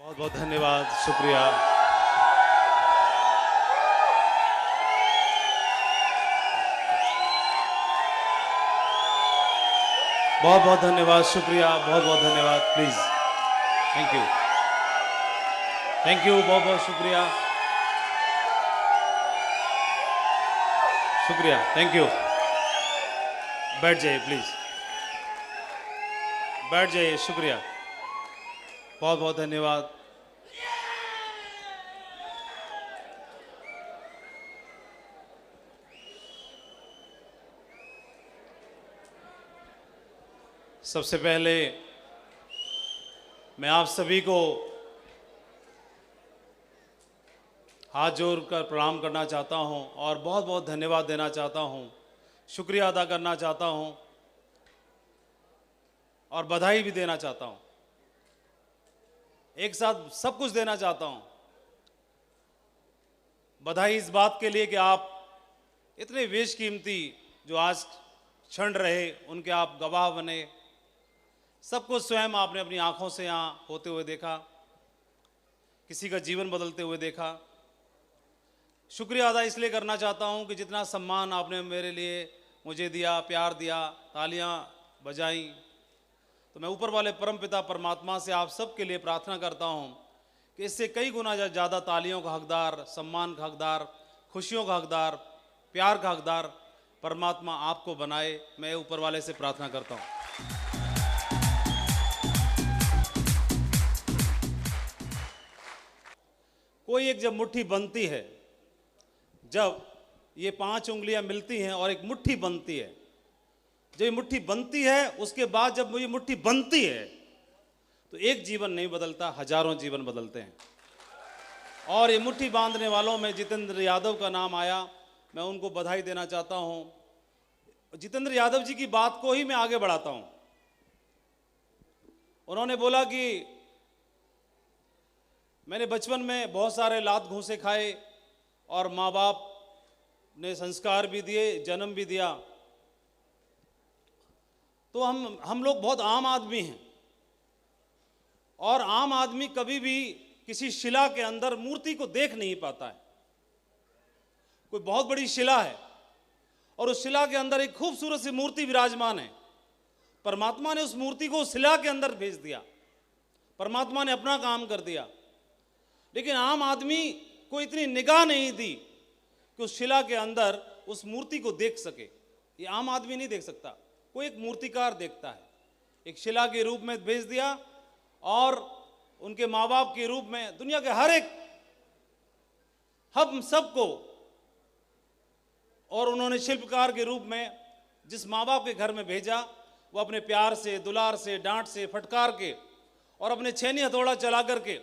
बहुत बहुत धन्यवाद, शुक्रिया। बहुत बहुत धन्यवाद, शुक्रिया, बहुत बहुत धन्यवाद। Please, thank you, thank you, बहुत बहुत शुक्रिया, शुक्रिया, थैंक यू। बैठ जाइए प्लीज, बैठ जाइए, शुक्रिया, बहुत बहुत धन्यवाद। सबसे पहले मैं आप सभी को हाथ जोड़कर प्रणाम करना चाहता हूं और बहुत बहुत धन्यवाद देना चाहता हूं, शुक्रिया अदा करना चाहता हूं और बधाई भी देना चाहता हूं। एक साथ सब कुछ देना चाहता हूं। बधाई इस बात के लिए कि आप इतने बेशकीमती जो आज क्षण रहे उनके आप गवाह बने। सब कुछ स्वयं आपने अपनी आंखों से यहाँ होते हुए देखा, किसी का जीवन बदलते हुए देखा। शुक्रिया अदा इसलिए करना चाहता हूँ कि जितना सम्मान आपने मेरे लिए मुझे दिया, प्यार दिया, तालियां बजाई, तो मैं ऊपर वाले परमपिता परमात्मा से आप सब के लिए प्रार्थना करता हूँ कि इससे कई गुना ज़्यादा तालियों का हकदार, सम्मान का हकदार, खुशियों का हकदार, प्यार का हकदार परमात्मा आपको बनाए। मैं ऊपर वाले से प्रार्थना करता हूँ। कोई एक जब मुट्ठी बनती है, जब ये 5 उंगलियां मिलती हैं और एक मुट्ठी बनती है, जब ये मुट्ठी बनती है उसके बाद जब ये मुट्ठी बनती है तो एक जीवन नहीं बदलता, हजारों जीवन बदलते हैं। और ये मुट्ठी बांधने वालों में जितेंद्र यादव का नाम आया, मैं उनको बधाई देना चाहता हूं। जितेंद्र यादव जी की बात को ही मैं आगे बढ़ाता हूं। उन्होंने बोला कि मैंने बचपन में बहुत सारे लात घूंसे खाए और माँ बाप ने संस्कार भी दिए, जन्म भी दिया, तो हम लोग बहुत आम आदमी हैं और आम आदमी कभी भी किसी शिला के अंदर मूर्ति को देख नहीं पाता है। कोई बहुत बड़ी शिला है और उस शिला के अंदर एक खूबसूरत सी मूर्ति विराजमान है। परमात्मा ने उस मूर्ति को उस शिला के अंदर भेज दिया, परमात्मा ने अपना काम कर दिया। लेकिन आम आदमी को इतनी निगाह नहीं दी कि उस शिला के अंदर उस मूर्ति को देख सके। ये आम आदमी नहीं देख सकता, कोई एक मूर्तिकार देखता है। एक शिला के रूप में भेज दिया और उनके माँ बाप के रूप में दुनिया के हर एक हम सबको, और उन्होंने शिल्पकार के रूप में जिस माँ बाप के घर में भेजा, वो अपने प्यार से, दुलार से, डांट से, फटकार के और अपने छेनी हथौड़ा चला करके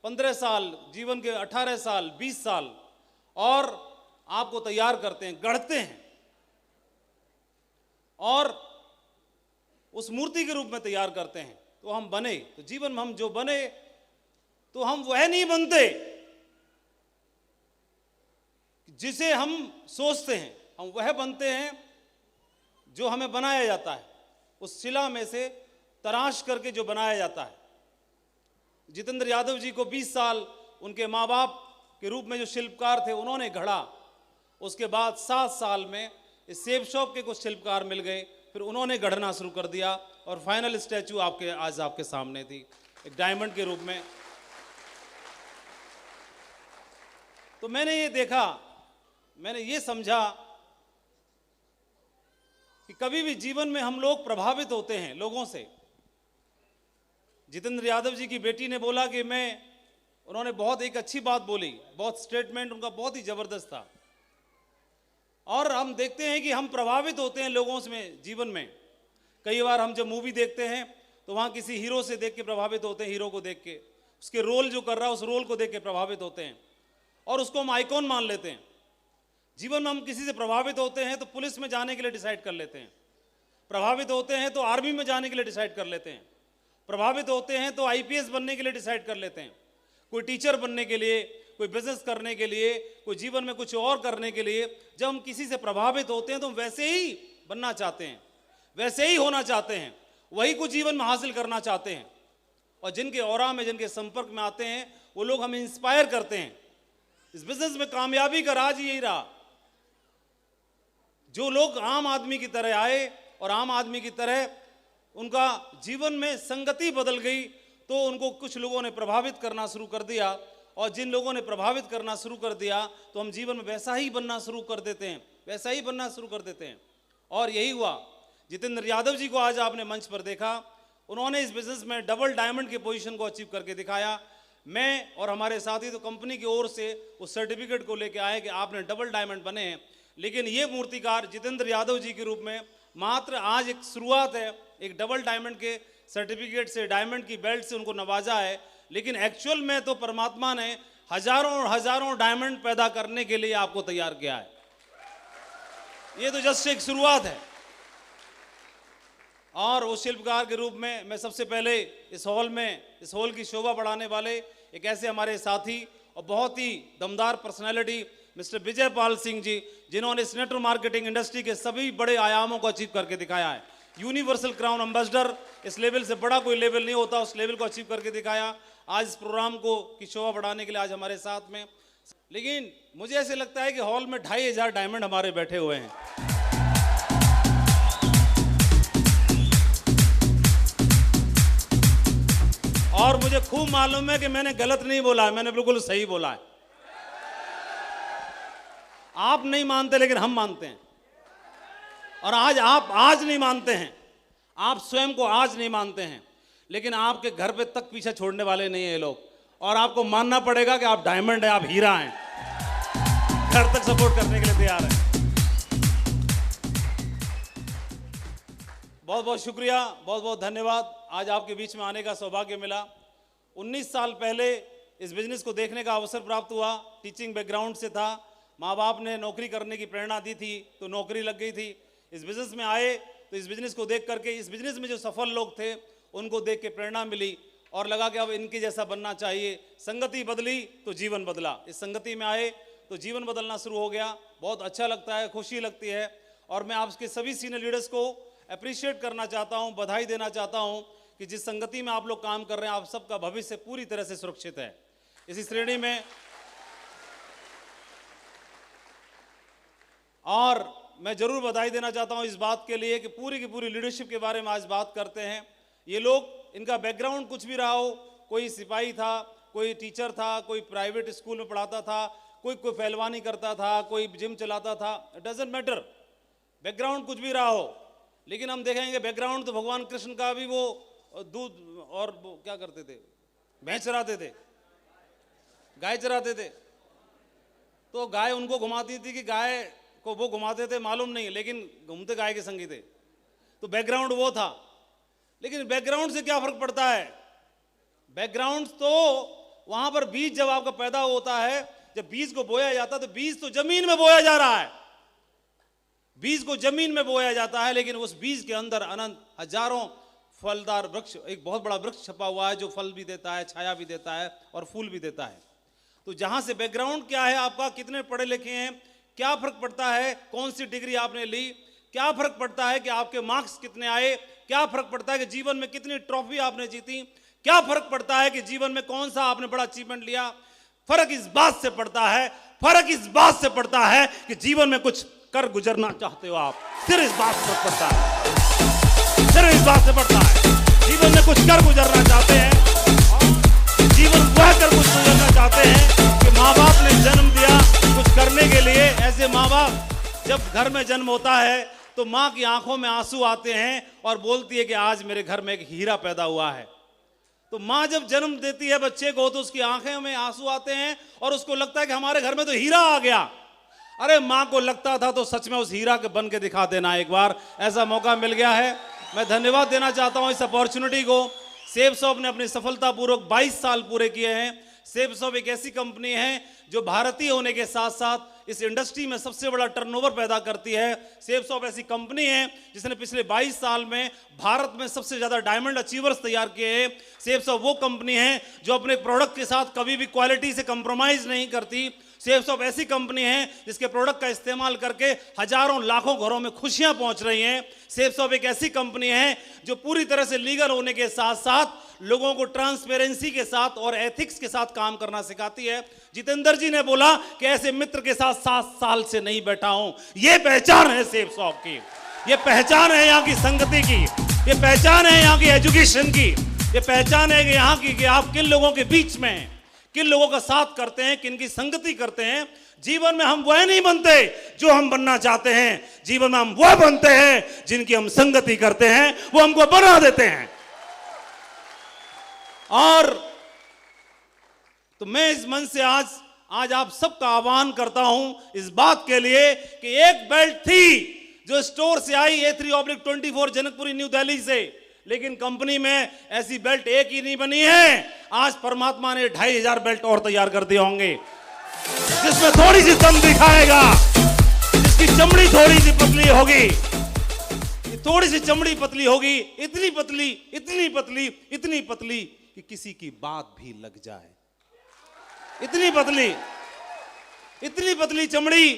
15 साल, जीवन के 18 साल, 20 साल और आपको तैयार करते हैं, गढ़ते हैं और उस मूर्ति के रूप में तैयार करते हैं। तो हम बने, तो जीवन में हम जो बने तो हम वह नहीं बनते जिसे हम सोचते हैं, हम वह बनते हैं जो हमें बनाया जाता है, उस शिला में से तराश करके जो बनाया जाता है। जितेंद्र यादव जी को 20 साल उनके माँ बाप के रूप में जो शिल्पकार थे उन्होंने गढ़ा। उसके बाद 7 साल में इस सेब शॉप के कुछ शिल्पकार मिल गए, फिर उन्होंने गढ़ना शुरू कर दिया और फाइनल स्टैचू आज आपके सामने थी, एक डायमंड के रूप में। तो मैंने ये देखा, मैंने ये समझा कि कभी भी जीवन में हम लोग प्रभावित होते हैं लोगों से। जितेंद्र यादव जी की बेटी ने बोला कि उन्होंने बहुत एक अच्छी बात बोली, बहुत स्टेटमेंट उनका बहुत ही जबरदस्त था। और हम देखते हैं कि हम प्रभावित होते हैं लोगों से जीवन में। कई बार हम जब मूवी देखते हैं तो वहाँ किसी हीरो से देख के प्रभावित होते हैं, हीरो को देख के, उसके रोल जो कर रहा है उस रोल को देख के प्रभावित होते हैं और उसको हम आइकॉन मान लेते हैं। जीवन में हम किसी से प्रभावित होते हैं तो पुलिस में जाने के लिए डिसाइड कर लेते हैं, प्रभावित होते हैं तो आर्मी में जाने के लिए डिसाइड कर लेते हैं, प्रभावित होते हैं तो आईपीएस बनने के लिए डिसाइड कर लेते हैं, कोई टीचर बनने के लिए, कोई बिजनेस करने के लिए, कोई जीवन में कुछ और करने के लिए। जब हम किसी से प्रभावित होते हैं तो हम वैसे ही बनना चाहते हैं, वैसे ही होना चाहते हैं, वही कुछ जीवन में हासिल करना चाहते हैं। और जिनके ऑरा में, जिनके संपर्क में आते हैं, वो लोग हमें इंस्पायर करते हैं। इस बिजनेस में कामयाबी का राज यही रहा, जो लोग आम आदमी की तरह आए और आम आदमी की तरह उनका जीवन में संगति बदल गई, तो उनको कुछ लोगों ने प्रभावित करना शुरू कर दिया, और जिन लोगों ने प्रभावित करना शुरू कर दिया तो हम जीवन में वैसा ही बनना शुरू कर देते हैं, वैसा ही बनना शुरू कर देते हैं। और यही हुआ। जितेंद्र यादव जी को आज आपने मंच पर देखा, उन्होंने इस बिजनेस में डबल डायमंड की पोजीशन को अचीव करके दिखाया। मैं और हमारे साथी तो कंपनी की ओर से उस सर्टिफिकेट को लेके आए कि आपने डबल डायमंड बने हैं, लेकिन ये मूर्तिकार जितेंद्र यादव जी के रूप में मात्र आज एक शुरुआत है। एक डबल डायमंड के सर्टिफिकेट से, डायमंड की बेल्ट से उनको नवाजा है, लेकिन एक्चुअल में तो परमात्मा ने हजारों और हजारों डायमंड पैदा करने के लिए आपको तैयार किया है। ये तो जस्ट एक शुरुआत है। और उस शिल्पकार के रूप में मैं सबसे पहले इस हॉल की शोभा बढ़ाने वाले एक ऐसे हमारे साथी और बहुत ही दमदार पर्सनैलिटी मिस्टर विजय पाल सिंह जी, जिन्होंने इस नेटवर्क मार्केटिंग इंडस्ट्री के सभी बड़े आयामों को अचीव करके दिखाया है। यूनिवर्सल क्राउन एम्बेसडर, इस लेवल से बड़ा कोई लेवल नहीं होता, उस लेवल को अचीव करके दिखाया। आज इस प्रोग्राम को की शोभा बढ़ाने के लिए आज हमारे साथ में, लेकिन मुझे ऐसे लगता है कि हॉल में 2500 डायमंड हमारे बैठे हुए हैं। और मुझे खूब मालूम है कि मैंने गलत नहीं बोला है, मैंने बिल्कुल सही बोला है। आप नहीं मानते, लेकिन हम मानते हैं। और आप आज नहीं मानते हैं, आप स्वयं को आज नहीं मानते हैं, लेकिन आपके घर पे तक पीछे छोड़ने वाले नहीं है ये लोग। और आपको मानना पड़ेगा कि आप डायमंड हैं, आप हीरा हैं, घर तक सपोर्ट करने के लिए तैयार हैं। बहुत बहुत शुक्रिया, बहुत बहुत धन्यवाद। आज आपके बीच में आने का सौभाग्य मिला। 19 साल पहले इस बिजनेस को देखने का अवसर प्राप्त हुआ। टीचिंग बैकग्राउंड से था, माँ बाप ने नौकरी करने की प्रेरणा दी थी तो नौकरी लग गई थी। इस बिजनेस में आए तो इस बिजनेस को देख करके, इस बिजनेस में जो सफल लोग थे उनको देख के प्रेरणा मिली और लगा कि अब इनके जैसा बनना चाहिए। संगति बदली तो जीवन बदला। इस संगति में आए तो जीवन बदलना शुरू हो गया। बहुत अच्छा लगता है, खुशी लगती है। और मैं आपके सभी सीनियर लीडर्स को अप्रिशिएट करना चाहता हूं, बधाई देना चाहता हूं कि जिस संगति में आप लोग काम कर रहे हैं, आप सबका भविष्य पूरी तरह से सुरक्षित है। इसी श्रेणी में और मैं जरूर बधाई देना चाहता हूं इस बात के लिए कि पूरी की पूरी लीडरशिप के बारे में आज बात करते हैं। ये लोग, इनका बैकग्राउंड कुछ भी रहा हो, कोई सिपाही था, कोई टीचर था, कोई प्राइवेट स्कूल में पढ़ाता था, कोई पहलवानी करता था, कोई जिम चलाता था, इट डजंट मैटर, बैकग्राउंड कुछ भी रहा हो। लेकिन हम देखेंगे बैकग्राउंड तो भगवान कृष्ण का भी, वो दूध और वो क्या करते थे, भैंस चराते थे, गाय चराते थे। तो गाय उनको घुमाती थी कि गाय को वो घुमाते थे मालूम नहीं, लेकिन घूमते गाय के संगी थे। तो बैकग्राउंड वो था। लेकिन बैकग्राउंड से क्या फर्क पड़ता है? बैकग्राउंड तो वहां पर बीज जब आपका पैदा होता है, जब बीज को बोया जाता है तो बीज तो जमीन में बोया जा रहा है, बीज को जमीन में बोया जाता है, लेकिन उस बीज के अंदर अनंत हजारों फलदार वृक्ष, एक बहुत बड़ा वृक्ष छपा हुआ है जो फल भी देता है, छाया भी देता है और फूल भी देता है। तो जहां से बैकग्राउंड क्या है आपका, कितने पढ़े लिखे हैं, क्या फर्क पड़ता है, कौन सी डिग्री आपने ली, क्या फर्क पड़ता है कि आपके मार्क्स कितने आए, क्या फर्क पड़ता है कि जीवन में कितनी ट्रॉफी आपने जीती, क्या फर्क पड़ता है कि जीवन में कौन सा आपने बड़ा अचीवमेंट लिया। फर्क इस बात से पड़ता है, फर्क इस बात से पड़ता है कि जीवन में कुछ कर गुजरना चाहते हो आप। सिर्फ इस बात से पड़ता है, सिर्फ इस बात से पड़ता है। जीवन में कुछ कर गुजरना चाहते हैं, जीवन वह कर कुछ गुजरना चाहते हैं कि माँ बाप ने जन्म दिया कुछ करने के लिए। ऐसे माँ बाप, जब घर में जन्म होता है तो माँ की आंखों में आंसू आते हैं और बोलती है कि आज मेरे घर में एक हीरा पैदा हुआ है। तो माँ जब जन्म देती है बच्चे को तो उसकी आंखों में आंसू आते हैं और उसको लगता है कि हमारे घर में तो हीरा आ गया। अरे माँ को लगता था तो सच में उस हीरा के बन के दिखा देना एक बार, ऐसा मौका मिल गया है। मैं धन्यवाद देना चाहता हूँ इस अपॉर्चुनिटी को। सेफ शॉप ने अपनी सफलतापूर्वक 22 साल पूरे किए हैं। सेफ शॉप एक ऐसी कंपनी है जो भारतीय होने के साथ साथ इस इंडस्ट्री में सबसे बड़ा टर्नओवर पैदा करती है। सेफ शॉप ऐसी कंपनी है जिसने पिछले 22 साल में भारत में सबसे ज्यादा डायमंड अचीवर्स तैयार किए हैं। सेफ शॉप वो कंपनी है जो अपने प्रोडक्ट के साथ कभी भी क्वालिटी से कंप्रोमाइज नहीं करती, सेफ शॉप ऐसी कंपनी है जिसके प्रोडक्ट का इस्तेमाल करके हजारों लाखों घरों में खुशियां पहुंच रही हैं। सेफ शॉप एक ऐसी कंपनी है जो पूरी तरह से लीगल होने के साथ साथ लोगों को ट्रांसपेरेंसी के साथ और एथिक्स के साथ काम करना सिखाती है। जितेंद्र जी ने बोला कि ऐसे मित्र के साथ 7 साल से नहीं बैठा हूं। यह पहचान है सेफ शॉप की, यह पहचान है यहाँ की संगति की, यह पहचान है यहाँ की एजुकेशन की, यह पहचान है कि यहाँ की कि आप किन लोगों के बीच में हैं, किन लोगों का साथ करते हैं, किन की संगति करते हैं। जीवन में हम वह नहीं बनते जो हम बनना चाहते हैं, जीवन में हम वह बनते हैं जिनकी हम संगति करते हैं, वो हमको बना देते हैं। और तो मैं इस मंच से आज आप सबका आह्वान करता हूं इस बात के लिए कि एक बेल्ट थी जो स्टोर से आई A3/24 जनकपुरी न्यू दिल्ली से, लेकिन कंपनी में ऐसी बेल्ट एक ही नहीं बनी है। आज परमात्मा ने 2500 बेल्ट और तैयार कर दिए होंगे जिसमें थोड़ी सी दम दिखाएगा, जिसकी चमड़ी थोड़ी सी पतली होगी, थोड़ी सी चमड़ी पतली होगी, इतनी पतली, इतनी पतली, इतनी पतली कि किसी की बात भी लग जाए, इतनी पतली, इतनी पतली चमड़ी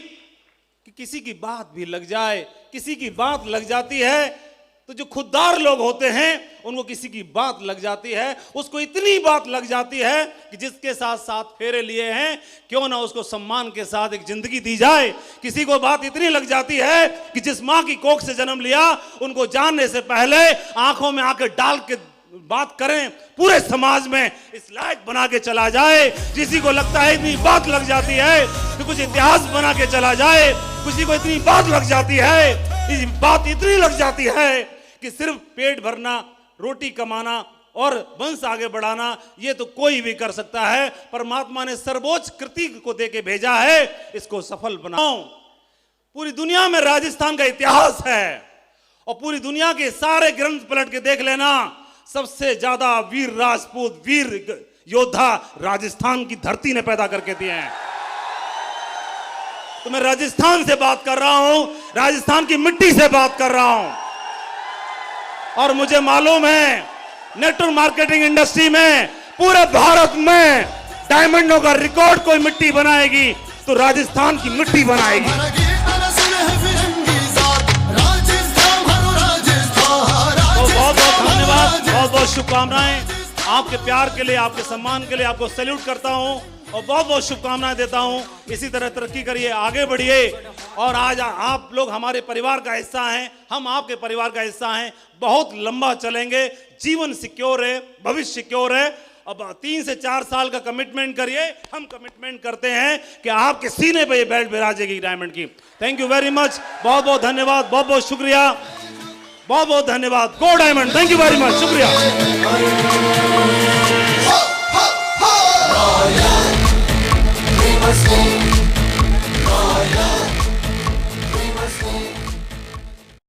कि किसी की बात भी लग जाए। किसी की बात लग जाती है तो जो खुददार लोग होते हैं उनको किसी की बात लग जाती है, उसको इतनी बात लग जाती है कि जिसके साथ 7 फेरे लिए हैं क्यों ना उसको सम्मान के साथ एक जिंदगी दी जाए। किसी को बात इतनी लग जाती है कि जिस मां की कोख से जन्म लिया उनको जानने से पहले आंखों में आंखें डाल के बात करें, पूरे समाज में इस लायक बना के चला जाए। किसी को लगता है इतनी बात लग जाती है कि कुछ इतिहास बना के चला जाए, किसी को इतनी बात लग जाती है, बात इतनी लग जाती है कि सिर्फ पेट भरना, रोटी कमाना और वंश आगे बढ़ाना ये तो कोई भी कर सकता है। परमात्मा ने सर्वोच्च कृति को देके भेजा है, इसको सफल बनाओ। पूरी दुनिया में राजस्थान का इतिहास है और पूरी दुनिया के सारे ग्रंथ पलट के देख लेना, सबसे ज्यादा वीर राजपूत, वीर योद्धा राजस्थान की धरती ने पैदा करके दिए हैं। तो मैं राजस्थान से बात कर रहा हूं, राजस्थान की मिट्टी से बात कर रहा हूं। और मुझे मालूम है नेटवर्क मार्केटिंग इंडस्ट्री में पूरे भारत में डायमंडों का रिकॉर्ड कोई मिट्टी बनाएगी तो राजस्थान की मिट्टी बनाएगी। बहुत बहुत धन्यवाद, बहुत बहुत शुभकामनाएं आपके प्यार के लिए, आपके सम्मान के लिए। आपको सैल्यूट करता हूं और बहुत बहुत शुभकामनाएं देता हूं। इसी तरह तरक्की करिए, आगे बढ़िए। और आज आप लोग हमारे परिवार का हिस्सा हैं, हम आपके परिवार का हिस्सा हैं। बहुत लंबा चलेंगे, जीवन सिक्योर है, भविष्य सिक्योर है। अब 3 से 4 साल का कमिटमेंट करिए। हम कमिटमेंट करते हैं कि आपके सीने पे ये बेल्ट बिराजेगी डायमंड की। थैंक यू वेरी मच, बहुत बहुत धन्यवाद, बहुत बहुत शुक्रिया, बहुत बहुत धन्यवाद। गो diamond, thank you very much, शुक्रिया।